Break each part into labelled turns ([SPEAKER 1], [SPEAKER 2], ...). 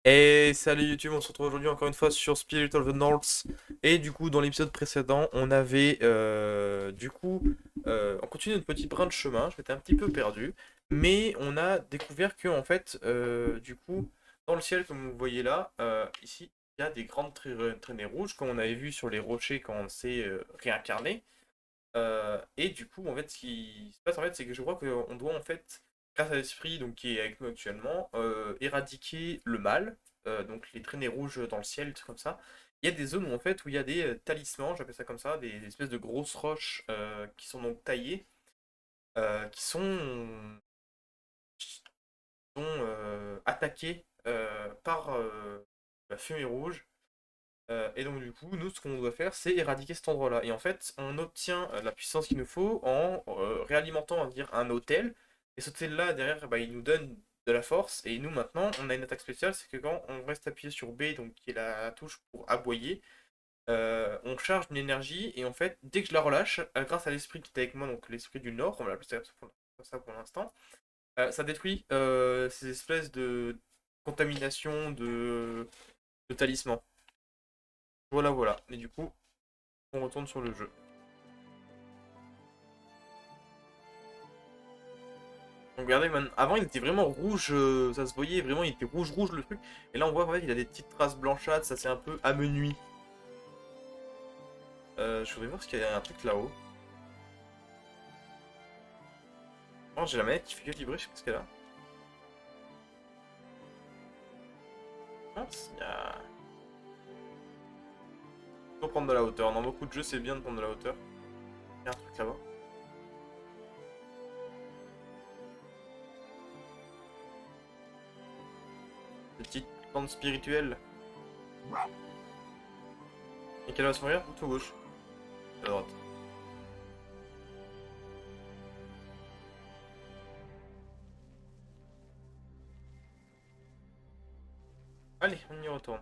[SPEAKER 1] Et salut YouTube, on se retrouve aujourd'hui encore une fois sur Spirit of the North. Et du coup, dans l'épisode précédent, on avait on continue notre petit brin de chemin. Je m'étais un petit peu perdu, mais on a découvert que en fait, dans le ciel, comme vous voyez là, ici, il y a des grandes traînées rouges, comme on avait vu sur les rochers quand on s'est réincarné. Et du coup, en fait, ce qui se passe, en fait, c'est que je crois qu'on doit, en fait, grâce à l'esprit donc, qui est avec nous actuellement, éradiquer le mal, donc les traînées rouges dans le ciel, des trucs comme ça. Il y a des zones où, en fait, où il y a des talismans, j'appelle ça comme ça, des espèces de grosses roches qui sont donc taillées, qui sont attaquées par la fumée rouge. Et donc du coup, nous, ce qu'on doit faire, c'est éradiquer cet endroit-là. Et en fait, on obtient la puissance qu'il nous faut en réalimentant, on va dire, un hôtel. Et cet hôtel-là, derrière, bah, il nous donne de la force. Et nous, maintenant, on a une attaque spéciale, c'est que quand on reste appuyé sur B, donc qui est la touche pour aboyer, on charge une énergie. Et en fait, dès que je la relâche, grâce à l'esprit qui est avec moi, donc l'esprit du Nord, on va l'appeler ça pour l'instant, ça détruit ces espèces de contamination de talismans. Voilà, voilà. Et du coup, on retourne sur le jeu. Donc regardez, avant il était vraiment rouge, ça se voyait vraiment, il était rouge rouge le truc. Et là on voit en fait il a des petites traces blanchâtres, ça c'est un peu amenuit. Je voudrais voir ce qu'il y a un truc là-haut. Non, j'ai la manette qui fait que vibrer, je sais pas ce qu'elle a. Mince, il y a... Faut prendre de la hauteur. Dans beaucoup de jeux c'est bien de prendre de la hauteur. Il y a un truc là-bas. Des petites plantes spirituelles. Et qu'elle va se mourir tout à gauche. À droite. Allez, on y retourne.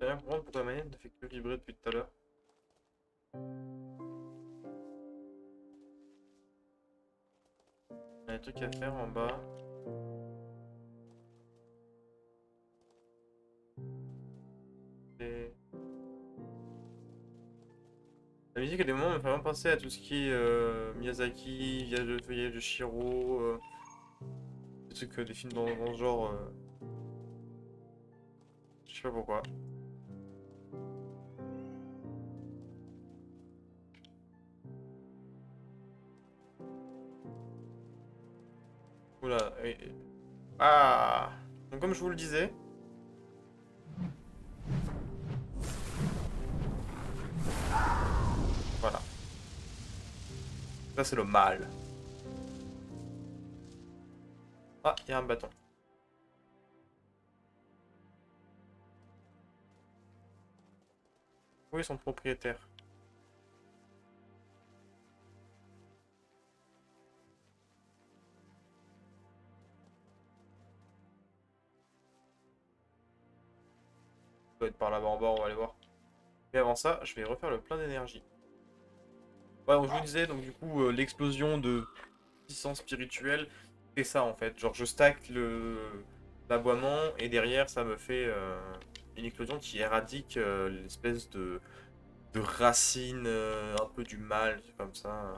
[SPEAKER 1] J'ai rien comprendre pourquoi la manette ne fait que vibrer depuis tout à l'heure. Il y a des trucs à faire en bas. Et... La musique à des moments me fait vraiment penser à tout ce qui est Miyazaki, Voyage de Chihiro, des trucs, des films dans ce genre. Je sais pas pourquoi. Oula. Ah. Donc comme je vous le disais, voilà. Ça c'est le mal. Ah, il y a un bâton. Où est son propriétaire? Il doit être par là-bas en bas, on va aller voir. Mais avant ça, je vais refaire le plein d'énergie. Ouais, donc je vous disais, donc du coup, l'explosion de puissance spirituelle, c'est ça en fait. Genre je stack l'aboiement et derrière ça me fait une explosion qui éradique l'espèce de racine un peu du mal, comme ça.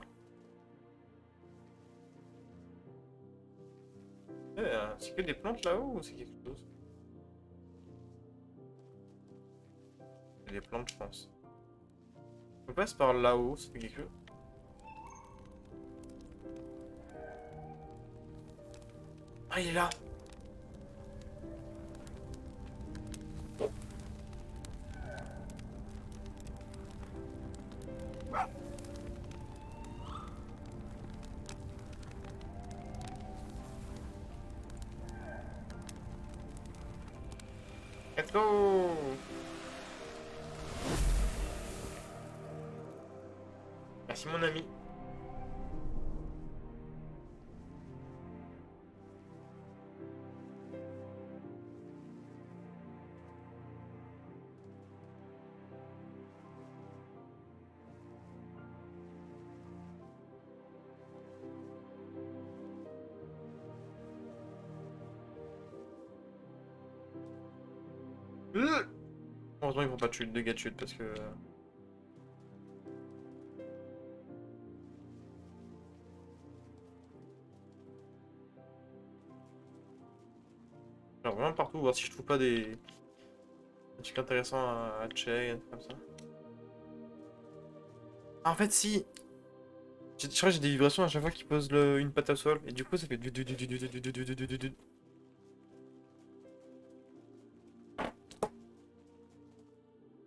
[SPEAKER 1] C'est que des plantes là-haut ou c'est quelque chose? C'est des plantes, je pense. On passe par là-haut, c'est quelque chose? Ah, il est là! Let's go! Merci mon ami. Heureusement ils vont pas tuer de dégâts de chute parce que... Genre vraiment partout, voir si je trouve pas des trucs intéressants à check, comme ça. Ah, en fait si. Je crois que j'ai des vibrations à chaque fois qu'il pose une patte au sol. Et du coup ça fait du.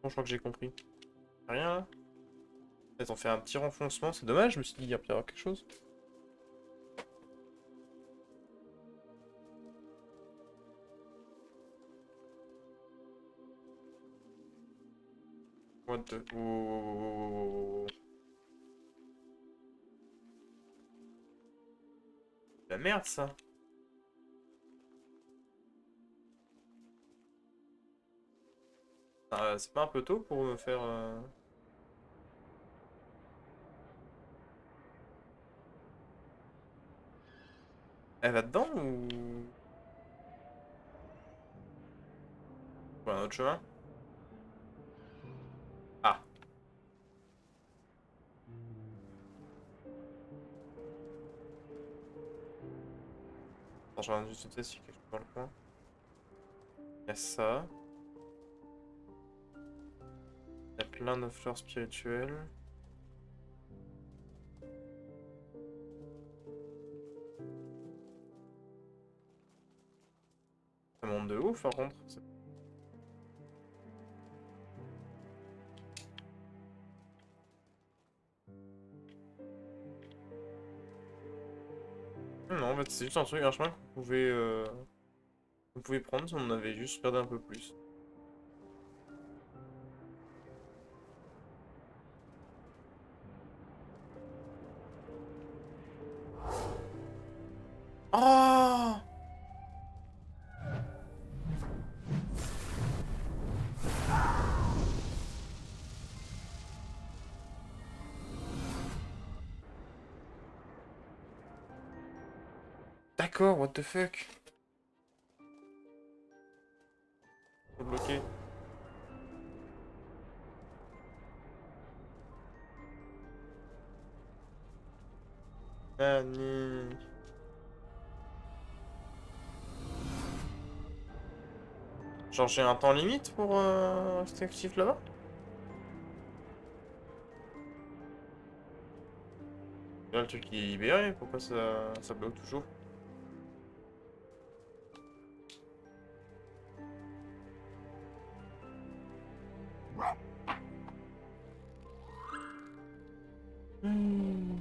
[SPEAKER 1] Bon, je crois que j'ai compris. Rien là. Ils ont fait un petit renfoncement, c'est dommage, je me suis dit il y a quelque chose. What the... Oh. La merde ça. C'est pas un peu tôt pour me faire... Elle va dedans ou... Ou un autre chemin? Ah. Attends, je regarde juste une tête s'il y a quelque chose dans le coin. Il y a ça. Il y a plein de fleurs spirituelles. Ça monte de ouf par contre. Non, en fait, c'est juste un truc, un chemin qu'on pouvait prendre si on avait juste perdu un peu plus. Oh! D'accord, what the fuck? Faut bloquer. Annie. Genre j'ai un temps limite pour rester actif là-bas? Là le truc il est libéré, pourquoi ça bloque toujours? Hmm.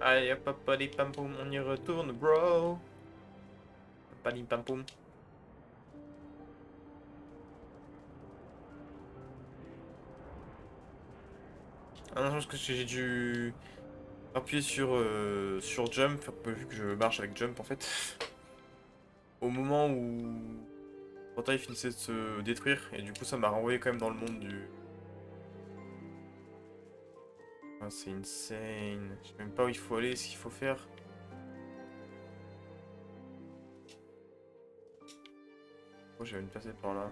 [SPEAKER 1] Allez hop hop allez pam poum, on y retourne bro. Palim pam poum. Ah non, je pense que j'ai dû appuyer sur jump, vu que je marche avec jump en fait. Au moment où le portail finissait de se détruire, et du coup ça m'a renvoyé quand même dans le monde du... Ah, c'est insane. Je sais même pas où il faut aller, ce qu'il faut faire. Oh, j'avais une passer par là.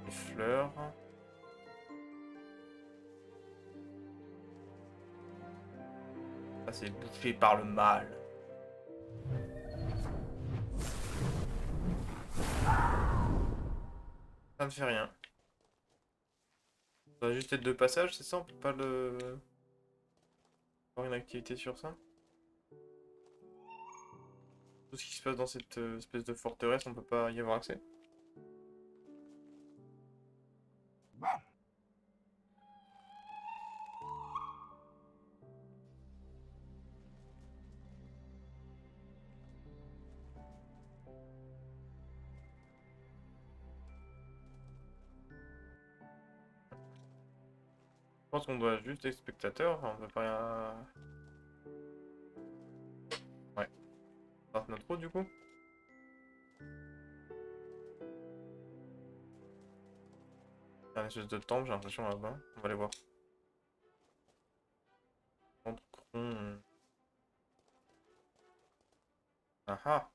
[SPEAKER 1] Les fleurs. Ah, c'est bouffé par le mal. Ça ne fait rien. Ça va juste être deux passages, c'est ça? On peut pas avoir une activité sur ça? Tout ce qui se passe dans cette espèce de forteresse, on peut pas y avoir accès? pense qu'on doit juste être spectateur, on peut pas... Ouais. Pas notre route du coup. Il y a une espèce de temple, j'ai l'impression là-bas. On va aller voir. Entre Cron. Ah ah.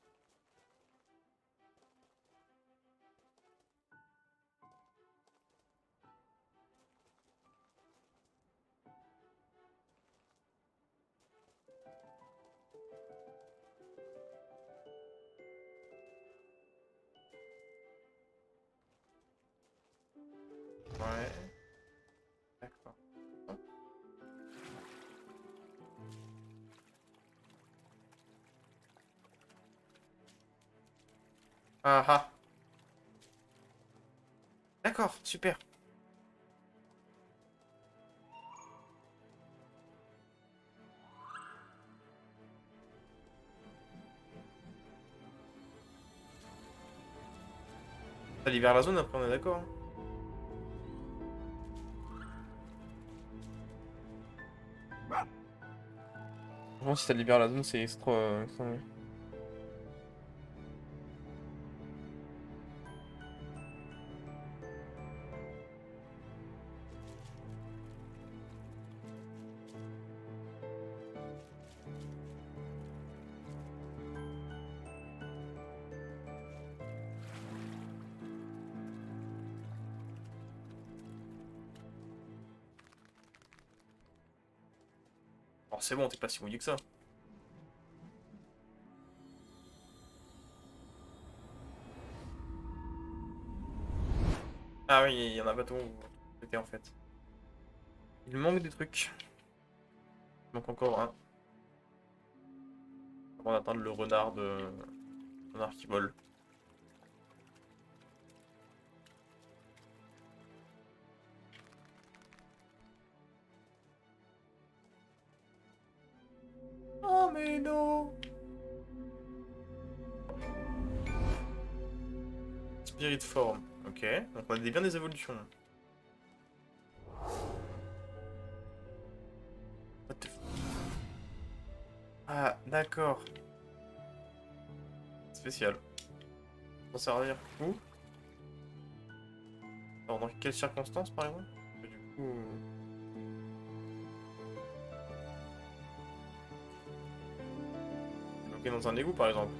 [SPEAKER 1] Ouais. D'accord. Ah ah. D'accord, super. Ça libère la zone après, on est d'accord. Hein. Franchement, si ça libère la zone, c'est extra mieux. Oh, c'est bon, t'es pas si mouillé que ça. Ah oui, il y en a pas tout. C'était en fait. Il manque des trucs. Il manque encore un. Avant d'atteindre le renard de... renard qui vole. Oh mais non! Spirit form. Ok. Donc on a bien des évolutions. What the f- Ah, d'accord. Spécial. S'en servir où? Alors dans quelles circonstances par exemple? Parce que du coup... Ok, dans un égout par exemple.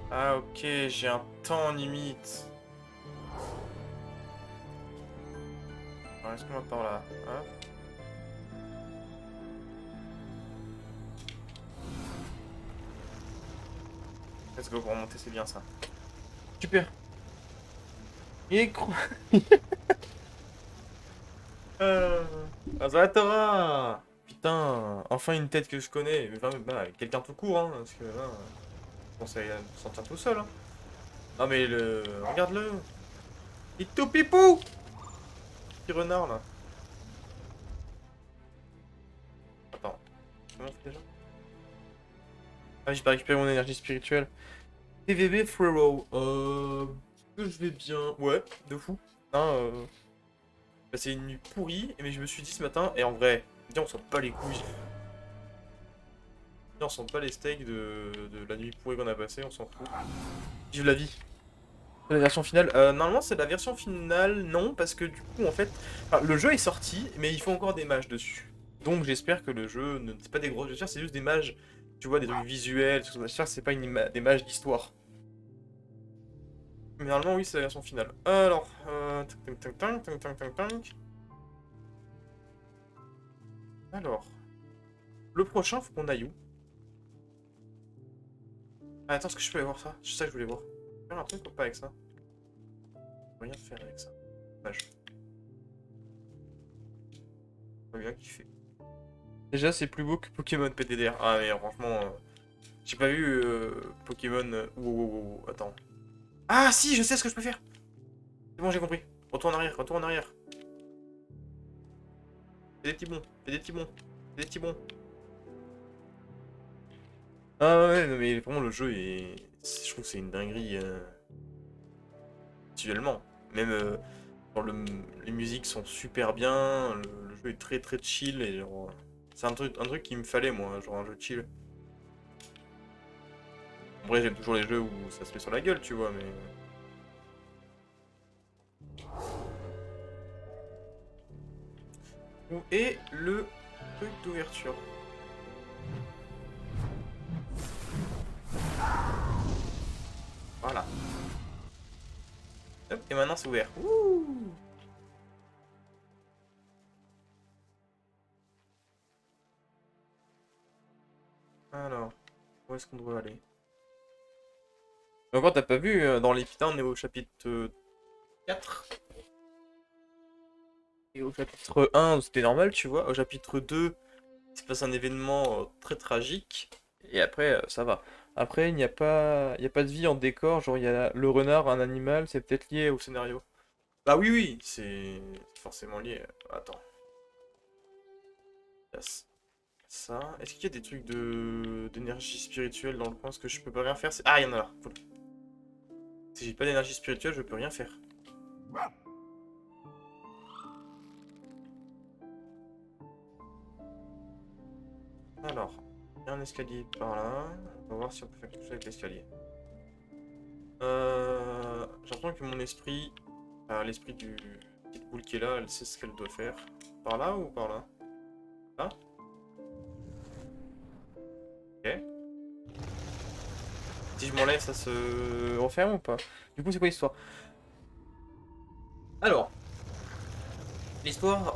[SPEAKER 1] Ah ok, j'ai un temps limite. Alors est-ce qu'on va par là? Hein. Let's go pour remonter, c'est bien ça. Super. Il est gros. Euh... Azatara. Putain, enfin une tête que je connais. Enfin, bah, quelqu'un tout court, hein, parce que là, on s'en sortir tout seul. Hein. Non mais le... Regarde-le. Il est tout pipou. Petit renard là. Attends, comment on fait déjà? Ah, j'ai pas récupéré mon énergie spirituelle. PVB Frero. Que je vais bien. Ouais, de fou. Hein, bah, c'est une nuit pourrie, mais je me suis dit ce matin, et en vrai, viens, on s'en bat les couilles. Viens, on s'en bat les steaks de la nuit pourrie qu'on a passée, on s'en fout. Vive la vie. La version finale, normalement c'est la version finale, non, parce que du coup en fait, enfin, le jeu est sorti, mais il faut encore des mages dessus. Donc j'espère que le jeu, ne c'est pas des grosses features, c'est juste des mages, tu vois, des trucs visuels, tout ça. J'espère que c'est pas des mages d'histoire. Mais normalement oui, c'est la version finale. Alors, tac tac tac tac tac tac tac tac. Alors, le prochain, faut qu'on aille où? Ah, attends, est-ce que je peux aller voir ça? C'est ça que je voulais voir. Faire un truc ou pas avec ça? Rien faire avec ça. Mage. Pas bien kiffé. Déjà, c'est plus beau que Pokémon PTDR. Ah, mais franchement, j'ai pas vu Pokémon. Attends. Ah, si, je sais ce que je peux faire. C'est bon, j'ai compris. Retour en arrière, retour en arrière. Fais des petits bons, fais des petits bons, fais des petits bons. Ah ouais, non, mais vraiment le jeu est... Je trouve que c'est une dinguerie visuellement. Même genre, les musiques sont super bien, le jeu est très très chill et genre... C'est un truc qu'il me fallait moi, genre un jeu chill. En vrai j'aime toujours les jeux où ça se met sur la gueule, tu vois, mais... Où est le truc d'ouverture? Voilà. Hop, et maintenant c'est ouvert. Ouh. Alors, où est-ce qu'on doit aller? Mais encore, t'as pas vu, dans l'épisode, on est au chapitre 4. Et au chapitre 1, c'était normal, tu vois. Au chapitre 2, il se passe un événement très tragique. Et après, ça va. Après, il n'y a pas de vie en décor. Genre, il y a le renard, un animal, c'est peut-être lié au scénario. Bah oui, oui, c'est forcément lié. Attends. Il y a ça. Est-ce qu'il y a des trucs de d'énergie spirituelle dans le coin? Parce que je peux pas rien faire. Ah, il y en a là. Cool. Si j'ai pas d'énergie spirituelle, je peux rien faire. Alors, il y a un escalier par là. On va voir si on peut faire quelque chose avec l'escalier. J'ai l'impression que mon esprit, l'esprit du petite boule qui est là, elle sait ce qu'elle doit faire. Par là ou par là? Là? Ok. Si je m'enlève, ça se referme ou pas? Du coup, c'est quoi l'histoire? Alors, l'histoire,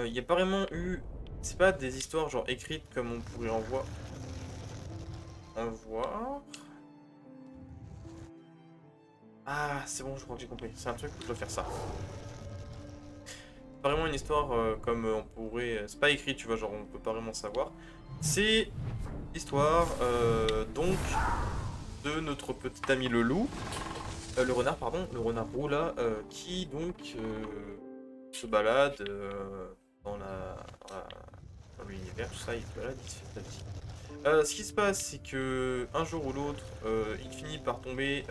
[SPEAKER 1] il n'y a pas vraiment eu... C'est pas des histoires genre écrites comme on pourrait en voir. Ah, c'est bon, je crois que j'ai compris. C'est un truc où je dois faire ça. Pas vraiment une histoire comme on pourrait... C'est pas écrit, tu vois, genre on peut pas vraiment savoir. C'est l'histoire donc de notre petit ami le loup, le renard pardon, le renard roux là, qui donc se balade dans dans l'univers, tout ça, il se balade, il se fait sa vie. Ce qui se passe, c'est que un jour ou l'autre, il finit par tomber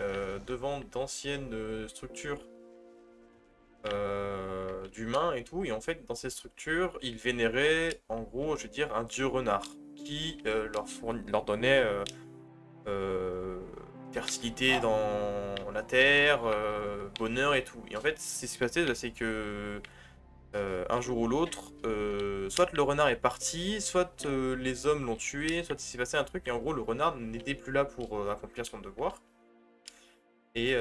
[SPEAKER 1] devant d'anciennes structures d'humains et tout, et en fait, dans ces structures, il vénérait, en gros, je veux dire, un dieu renard qui leur donnait euh, fertilité dans la terre, bonheur et tout. Et en fait, ce qui s'est passé, là, c'est que un jour ou l'autre, soit le renard est parti, soit les hommes l'ont tué, soit il s'est passé un truc, et en gros, le renard n'était plus là pour accomplir son devoir. Et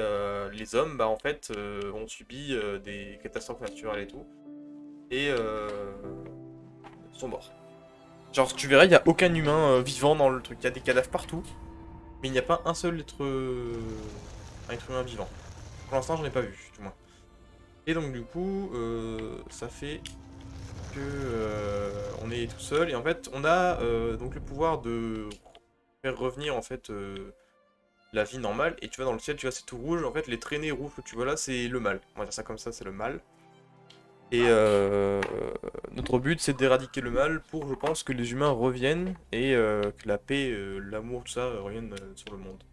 [SPEAKER 1] les hommes, bah, en fait, ont subi des catastrophes naturelles et tout, et sont morts. Genre, tu verras, il n'y a aucun humain vivant dans le truc. Il y a des cadavres partout, mais il n'y a pas un seul un être humain vivant. Pour l'instant, j'en ai pas vu, du moins. Et donc, du coup, ça fait que on est tout seul. Et en fait, on a donc le pouvoir de faire revenir en fait la vie normale. Et tu vois dans le ciel, tu vois, c'est tout rouge. En fait, les traînées rouges que tu vois là, c'est le mal. On va dire ça comme ça, c'est le mal. Et notre but, c'est d'éradiquer le mal pour, je pense, que les humains reviennent et que la paix, l'amour, tout ça reviennent sur le monde.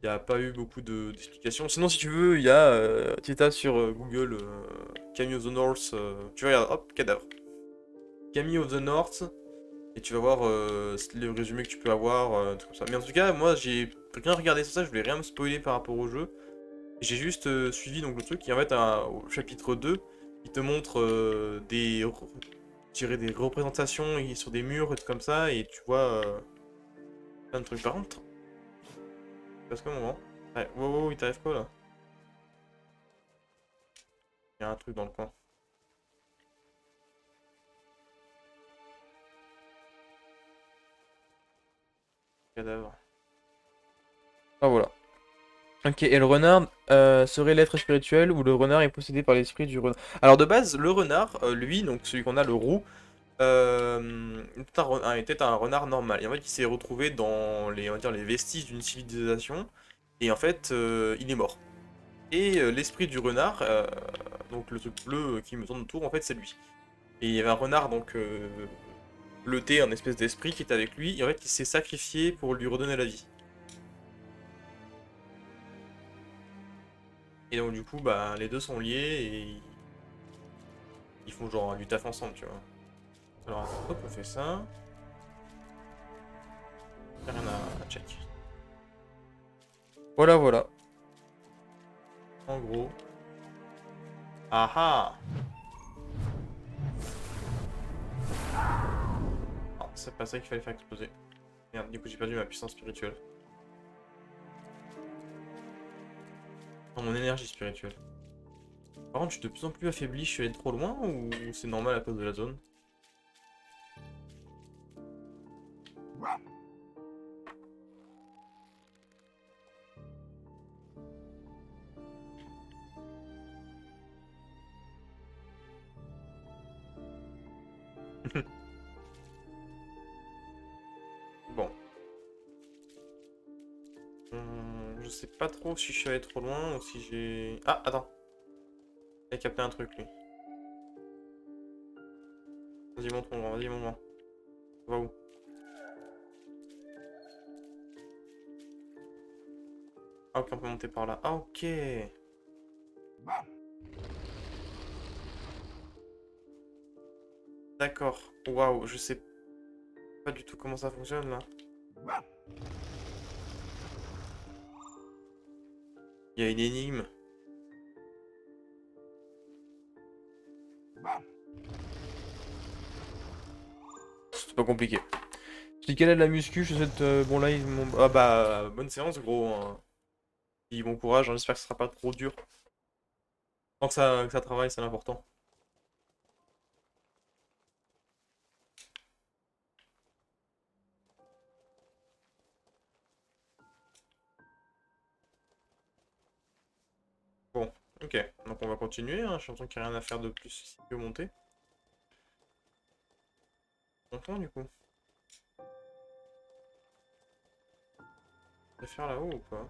[SPEAKER 1] Il n'y a pas eu beaucoup d'explications. Sinon, si tu veux, il y a. Tu tapes sur Google Camille of the North. Tu regardes, hop, cadavre. Camille of the North. Et tu vas voir le résumé que tu peux avoir, un truc comme ça. Mais en tout cas, moi, j'ai rien regardé sur ça. Je voulais rien me spoiler par rapport au jeu. J'ai juste suivi donc le truc qui en fait au chapitre 2 il te montre des représentations sur des murs et tout comme ça et tu vois plein de trucs. Par contre, parce que moment. Ouais, wow, wow, il t'arrive quoi là? Il y a un truc dans le coin. Cadavre. Ah voilà. Ok, et le renard serait l'être spirituel ou le renard est possédé par l'esprit du renard? Alors de base, le renard, lui, donc celui qu'on a, le roux, était un renard normal. Et en fait, il s'est retrouvé dans on va dire, les vestiges d'une civilisation. Et en fait, il est mort. Et l'esprit du renard, donc le truc bleu qui me tourne autour, en fait, c'est lui. Et il y avait un renard, donc bleuté, un espèce d'esprit qui était avec lui, et en fait, il s'est sacrifié pour lui redonner la vie. Et donc, du coup, bah, les deux sont liés et ils font genre du taf ensemble, tu vois. Alors, attends, hop, on fait ça. Rien à check. Voilà, voilà. En gros. Ah ah! Non, c'est pas ça qu'il fallait faire exploser. Merde, du coup, j'ai perdu ma puissance spirituelle. Non, mon énergie spirituelle. Par contre, je suis de plus en plus affaibli, je suis allé trop loin ou c'est normal à cause de la zone? Bon. Je sais pas trop si je suis allé trop loin ou si j'ai... Ah, attends. Il a capté un truc, lui. Vas-y, montre-moi, vas-y, montre-moi. On va où? Ah, ok, on peut monter par là. Ah, ok. D'accord. Waouh, je sais pas du tout comment ça fonctionne, là. Il y a une énigme. C'est pas compliqué. Je dis quelle est la muscu, je souhaite... bon, là, ils m'ont... Ah bah, bonne séance, gros, hein. Et bon courage, hein, j'espère que ce sera pas trop dur. Tant que ça travaille, c'est l'important. Bon, ok. Donc on va continuer, hein. J'ai l'impression qu'il n'y a rien à faire de plus ici que monter. Montons, du coup. On va faire là-haut ou pas?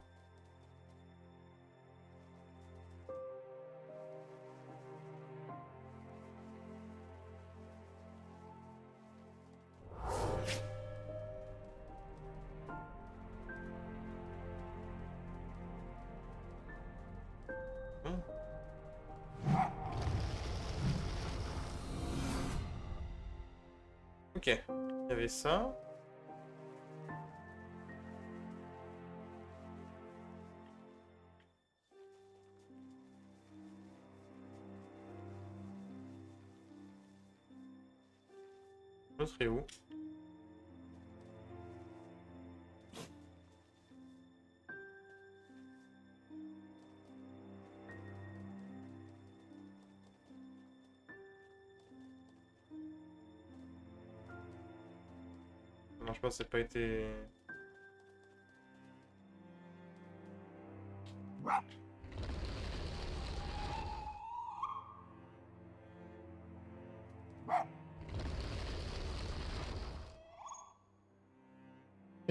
[SPEAKER 1] Bon. Ok. Il y avait ça. L'autre est où? Non, je pense que ça n'a pas été...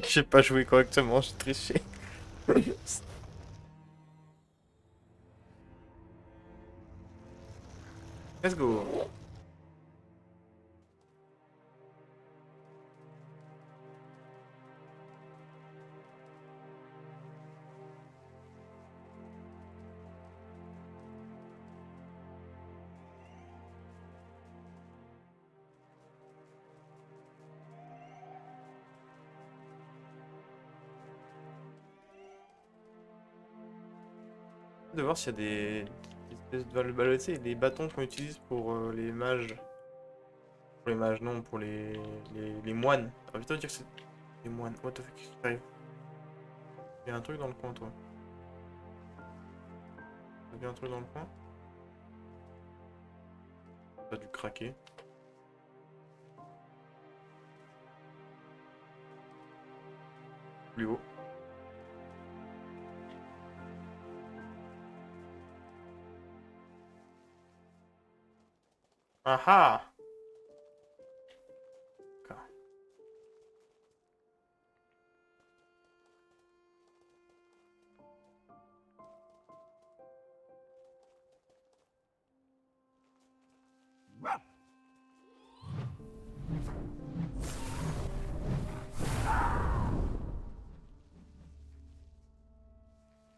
[SPEAKER 1] J'ai pas joué correctement, j'ai triché. Let's go. De voir s'il y a des espèces de balles, tu sais, des bâtons qu'on utilise pour les mages. Pour les mages, non, pour les moines. Ah, putain, dire que c'est des moines. What the fuck, qu'est-ce qui t'arrive? Il y a un truc dans le coin, toi. T'as vu un truc dans le coin? T'as dû craquer. Plus haut. Ah ah! D'accord.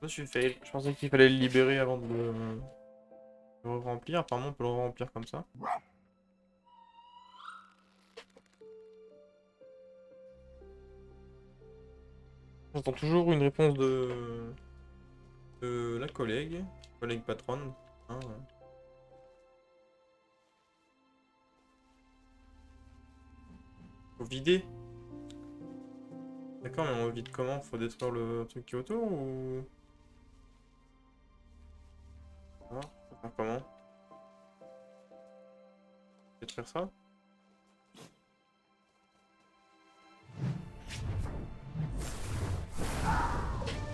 [SPEAKER 1] Je suis fail. Je pensais qu'il fallait le libérer avant de le remplir. Apparemment, on peut le remplir comme ça. J'entends toujours une réponse de la collègue patronne. Hein, ouais. Faut vider. D'accord, mais on vide comment? Faut détruire le truc qui est autour ou... Ah, faut faire comment? Détruire ça?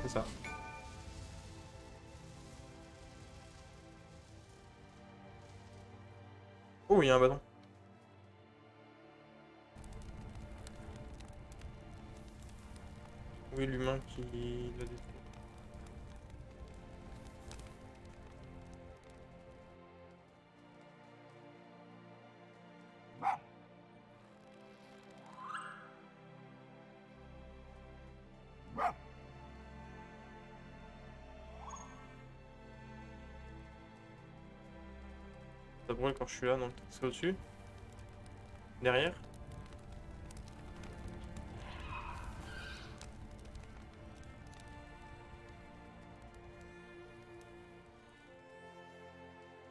[SPEAKER 1] C'est ça. Oh, il y a un bâton. Oui, l'humain qui l'a détruit. Ça brûle quand je suis là, donc c'est au-dessus. Derrière.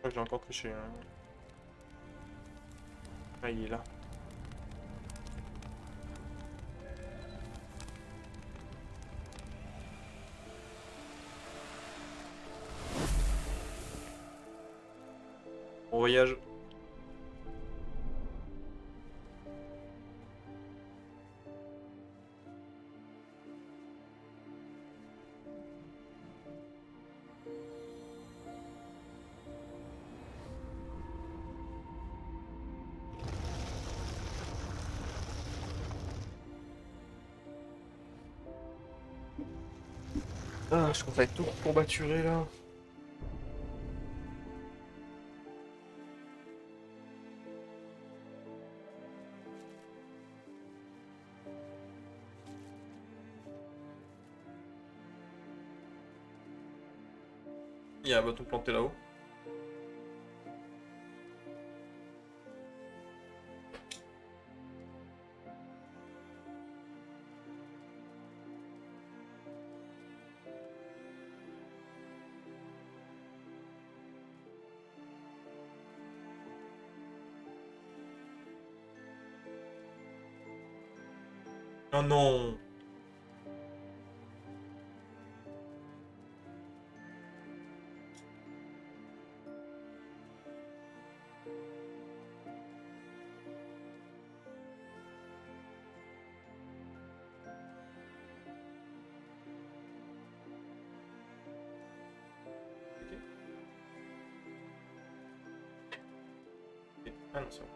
[SPEAKER 1] Je crois que j'ai encore triché. Hein. Ah, il est là. Bon voyage. Ah, je compte être tout courbaturé là. Il y a un bâton planté là-haut. Oh non! Ok. Ok. Ah non, c'est bon.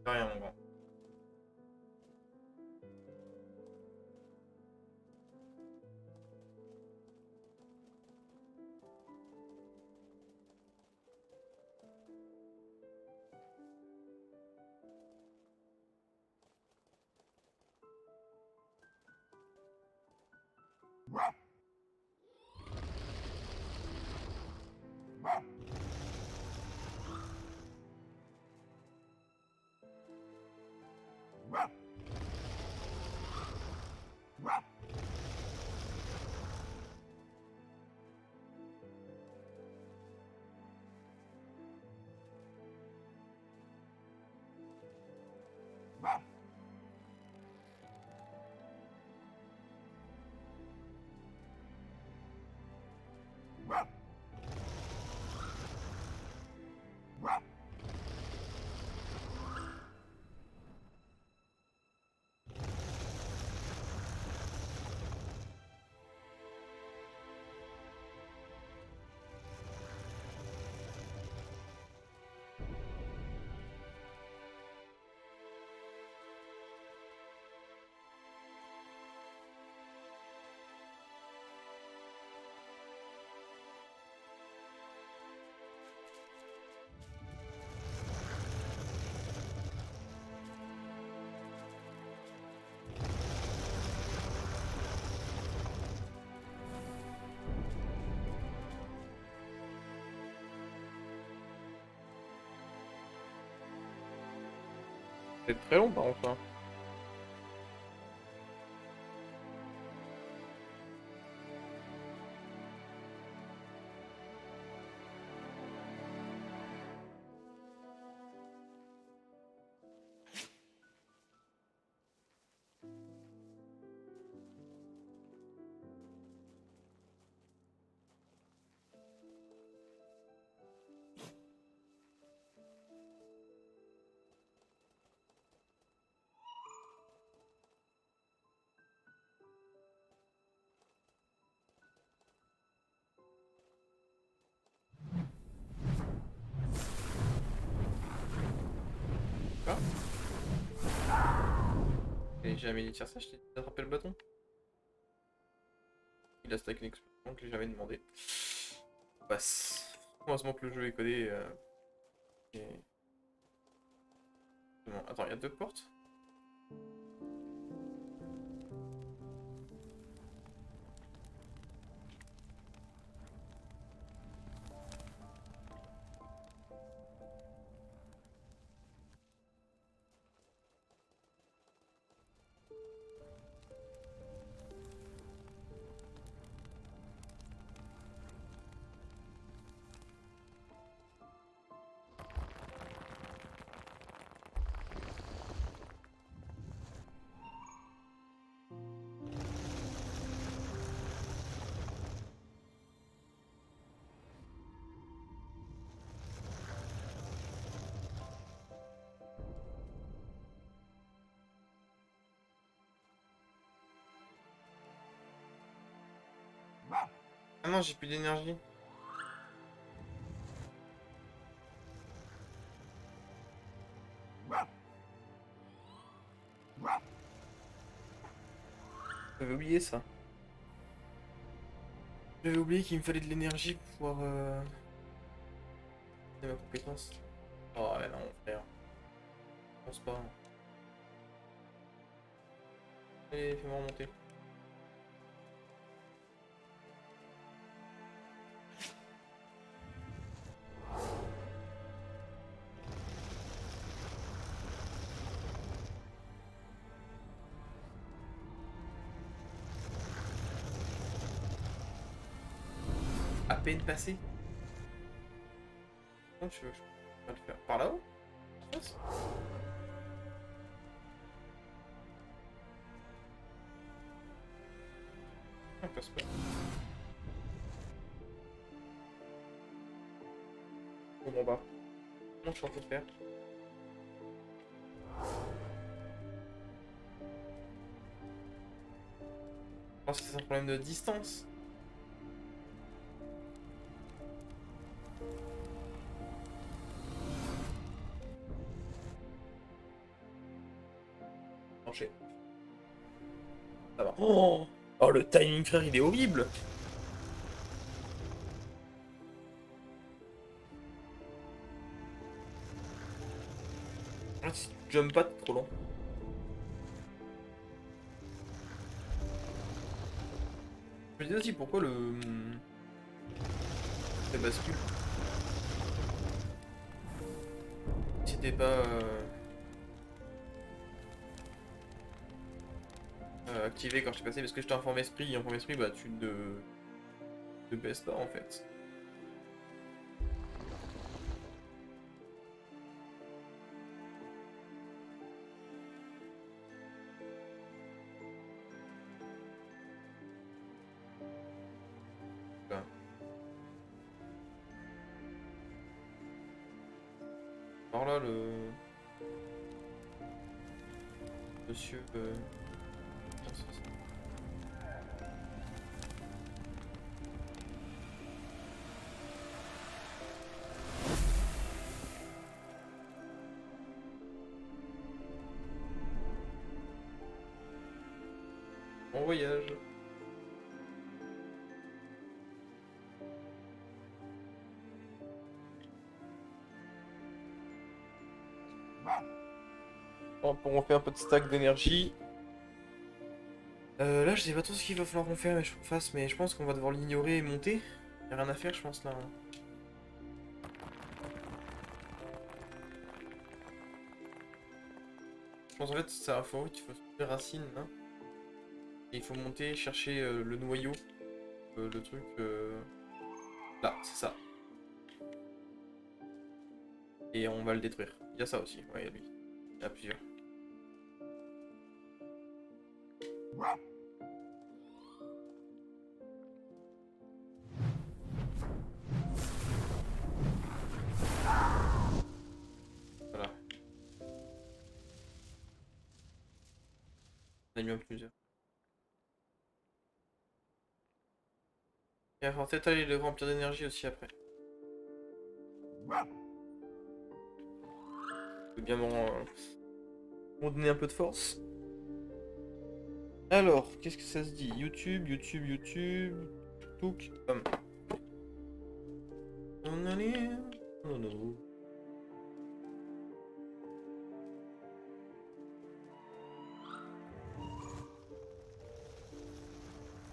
[SPEAKER 1] C'est rien, mon grand. C'est très long par contre, hein. Quoi? J'ai jamais dit de faire ça, je t'ai dit d'attraper le bâton. Il a stack une explosion que j'ai jamais demandé. On passe. Heureusement que le jeu est codé. Et... Bon, attends, il y a deux portes? Ah non, j'ai plus d'énergie. J'avais oublié ça. J'avais oublié qu'il me fallait de l'énergie pour pouvoir... C'est ma compétence. Oh là non, frère. Je pense pas. Allez, fais-moi remonter. À peine passé. Comment tu veux que je peux le faire? Par là-haut? Je pense. Ah, passe pas. Bon, bah. Comment je suis en train de faire? Je pense que c'est un problème de distance. Tranché. Ça va. Oh, oh, le timing, frère, il est horrible. Ah, si tu jump pas, t'es trop long. Je me disais aussi pourquoi la bascule c'était pas activé quand je suis passé parce que j'étais en forme esprit et en forme esprit bah tu ne baisses pas en fait. Enfin, alors là le monsieur en voyage. Bon, on fait un peu de stack d'énergie. Là, je sais pas trop ce qu'il va falloir qu'on fasse, mais je pense qu'on va devoir l'ignorer et monter. Y'a rien à faire, je pense, là. Je pense en fait, c'est un forêt qu'il faut suivre les racines, là. Et il faut monter, chercher le noyau, le truc. Là, c'est ça. Et on va le détruire. Il y a ça aussi, ouais, il y a lui. Il y en a plusieurs. Voilà, on a mis en plusieurs. Et il va peut-être aller le remplir d'énergie aussi après. Je veux bien m'en donner un peu de force. Alors, qu'est-ce que ça se dit? YouTube, YouTube, YouTube. Touk. On allait. Non, non, non.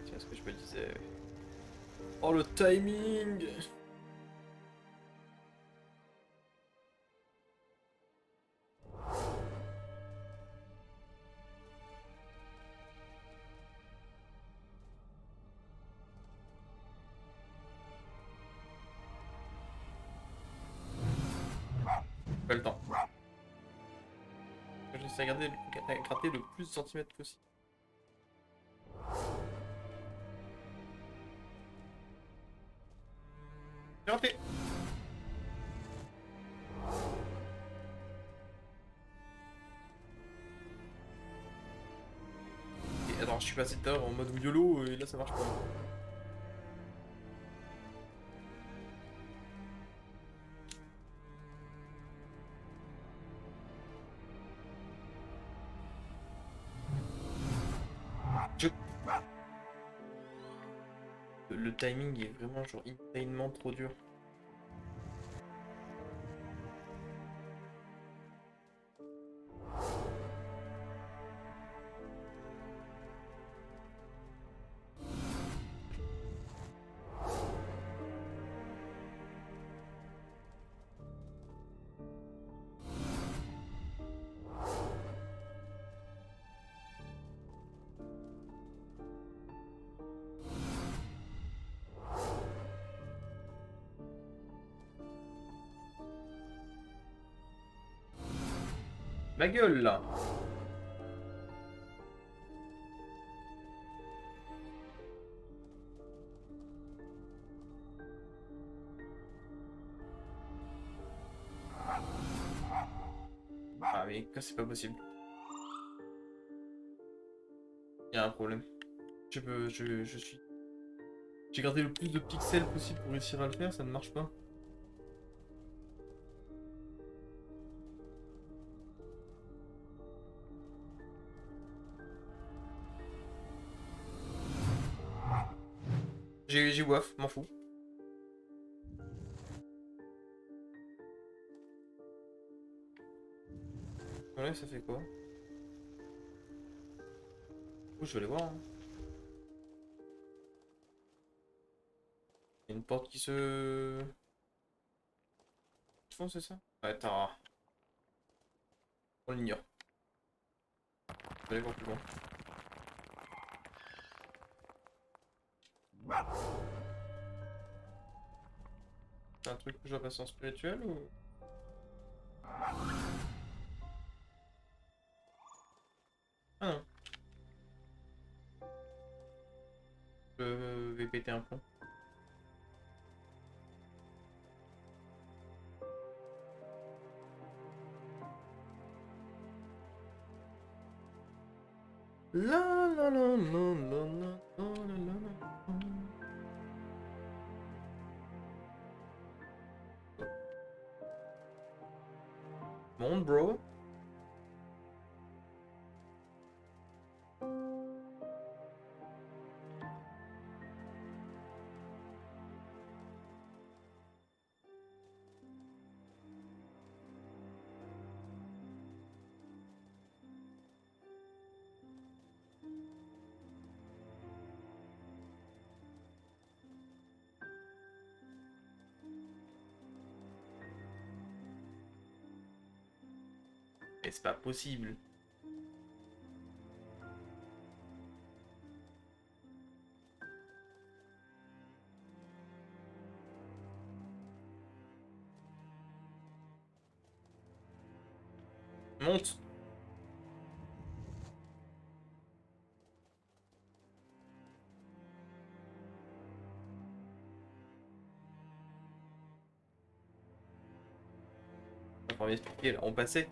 [SPEAKER 1] Tiens, ce que je me disais. Oh, le timing! Pas le temps. J'essaie de gratter le plus de centimètres possible. J'ai raté! Et attends, je suis passé tout à l'heure en mode YOLO et là ça marche pas. Je- Le timing est vraiment genre insanement trop dur. Ma gueule là! Ah mais c'est pas possible. Il y a un problème. Je suis. J'ai gardé le plus de pixels possible pour réussir à le faire, ça ne marche pas. J'ai waf, m'en fous. Ouais, ça fait quoi? Oh, je vais aller voir, hein. y a une porte qui se... Fond, c'est ça? Ouais, t'as... On l'ignore. Je vais aller voir plus loin. C'est un truc que je dois passer en spirituel ou... Ah non. Je vais péter un plomb. La la la la la la la la la. Monte, bro. Et c'est pas possible. Monte. On va m'expliquer là. On passait.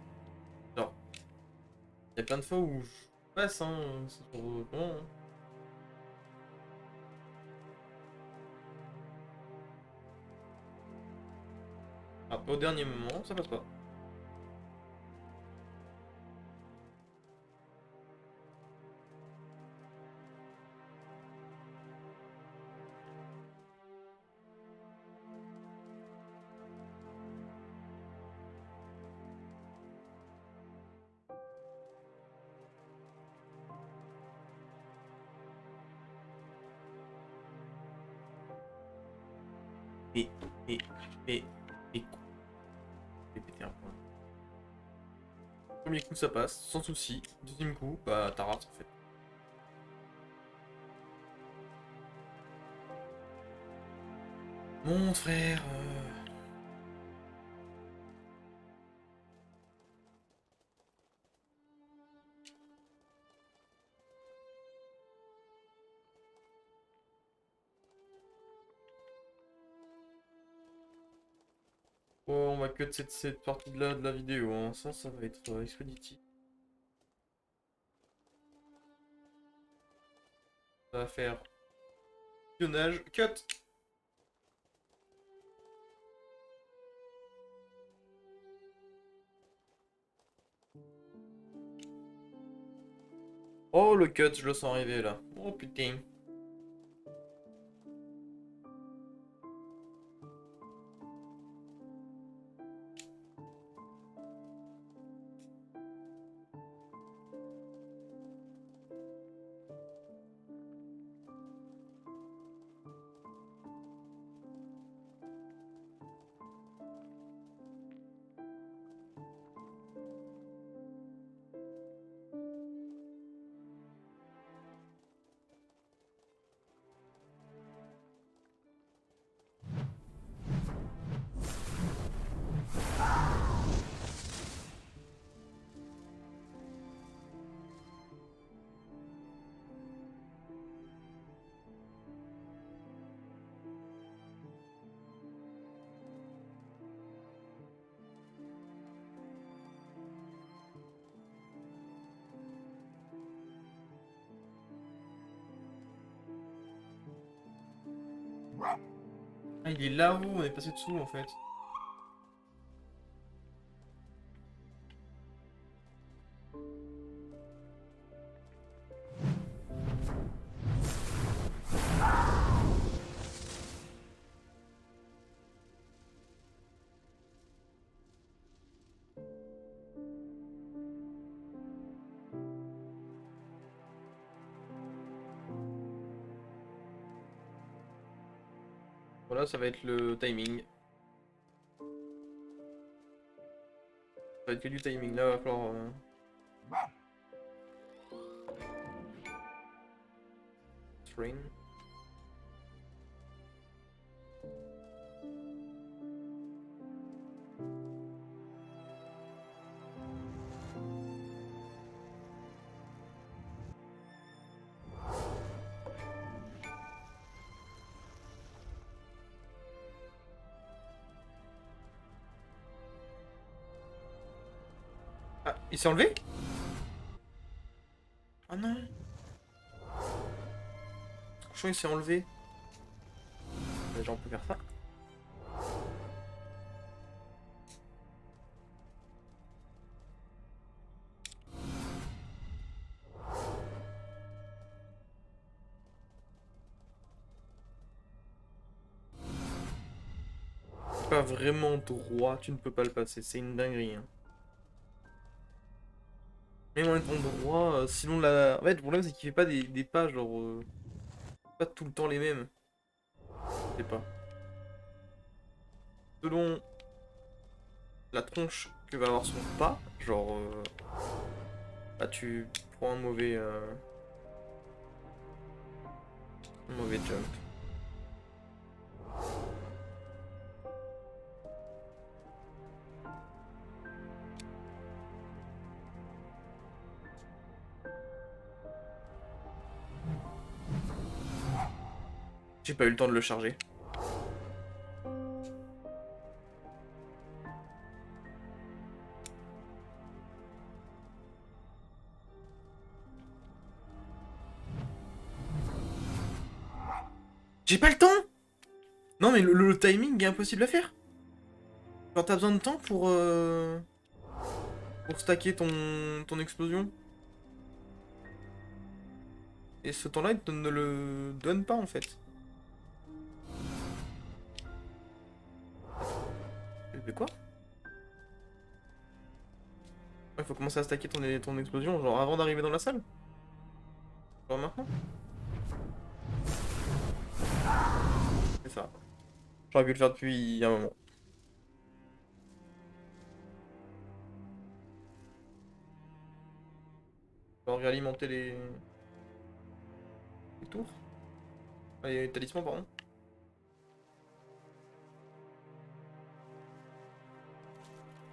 [SPEAKER 1] Genre, il y a plein de fois où je passe, hein. C'est sur... Comment, hein. Après, au dernier moment, ça passe pas. Et, et, et, et, et péter un point. Premier coup, ça passe, sans souci. Deuxième coup, bah, t'as raté en fait. Mon frère. Oh, on va cut cette partie-là de la vidéo, hein. Ça va être expéditif. Ça va faire pionnage, cut. Oh, le cut, je le sens arriver là. Oh putain. Ah, il est là-haut, on est passé dessous en fait. Voilà, ça va être le timing. Ça va être que du timing. Là, il va falloir... Train. Ah, il s'est enlevé? Ah non. Ce cochon, il s'est enlevé. Déjà, on peut faire ça. Pas vraiment droit, tu ne peux pas le passer. C'est une dinguerie. Hein. Même en étant droit, sinon la... En fait, le problème, c'est qu'il fait pas des pas, genre... pas tout le temps les mêmes. Je sais pas. Selon la tronche que va avoir son pas, genre... bah, tu prends un mauvais jump. J'ai pas eu le temps de le charger. J'ai pas le temps! Non mais le timing est impossible à faire. Genre t'as besoin de temps pour stacker ton explosion. Et ce temps-là, il ne le donne pas en fait. Mais quoi? Il faut commencer à stacker ton explosion, genre avant d'arriver dans la salle? Genre maintenant? C'est ça. J'aurais pu le faire depuis un moment. Genre réalimenter les tours. Les talismans, pardon.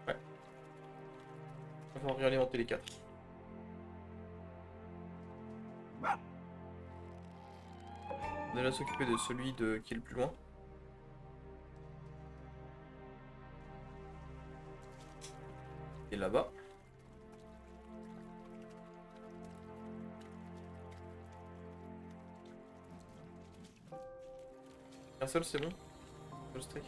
[SPEAKER 1] Ouais. Il va falloir réalimenter les 4. On va déjà s'occuper de celui qui est le plus loin. Et là-bas. Un seul, c'est bon. Le streak.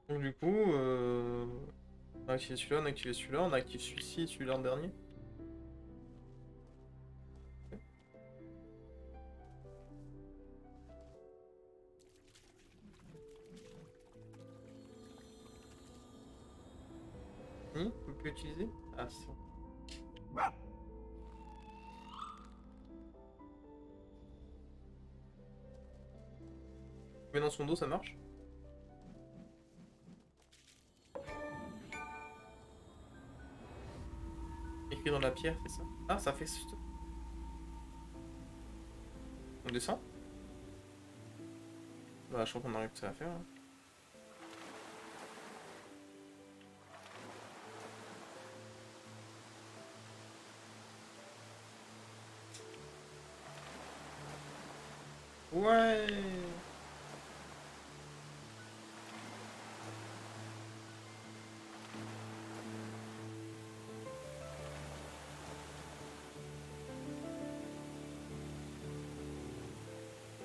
[SPEAKER 1] Donc du coup, on a activé celui-là, on a activé celui-là, on active celui-ci et celui-là en dernier. On peut utiliser? Ah, c'est bon. Mais dans son dos, ça marche? Écrit dans la pierre, c'est ça? Ah, ça fait... On descend? Bah, je crois qu'on arrive que ça à faire. Hein. Ouais.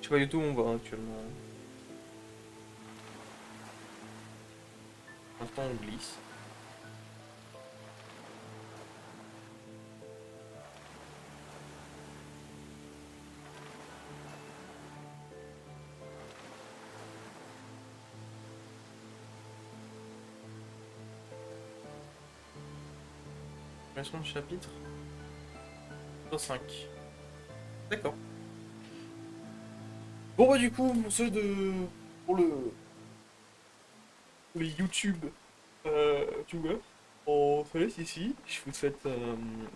[SPEAKER 1] sais pas du tout où on va actuellement. Pour l'instant, on glisse. Combien sont de chapitres? 5. D'accord. Bon bah du coup, pour ceux de... Pour le... Pour les YouTube viewers, on se laisse ici. Je vous souhaite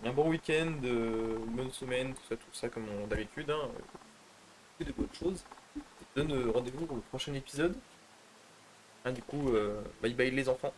[SPEAKER 1] un bon week-end, une bonne semaine, tout ça comme d'habitude, hein, que de bonnes choses. Je vous donne rendez-vous pour le prochain épisode. Hein, du coup, bye bye les enfants.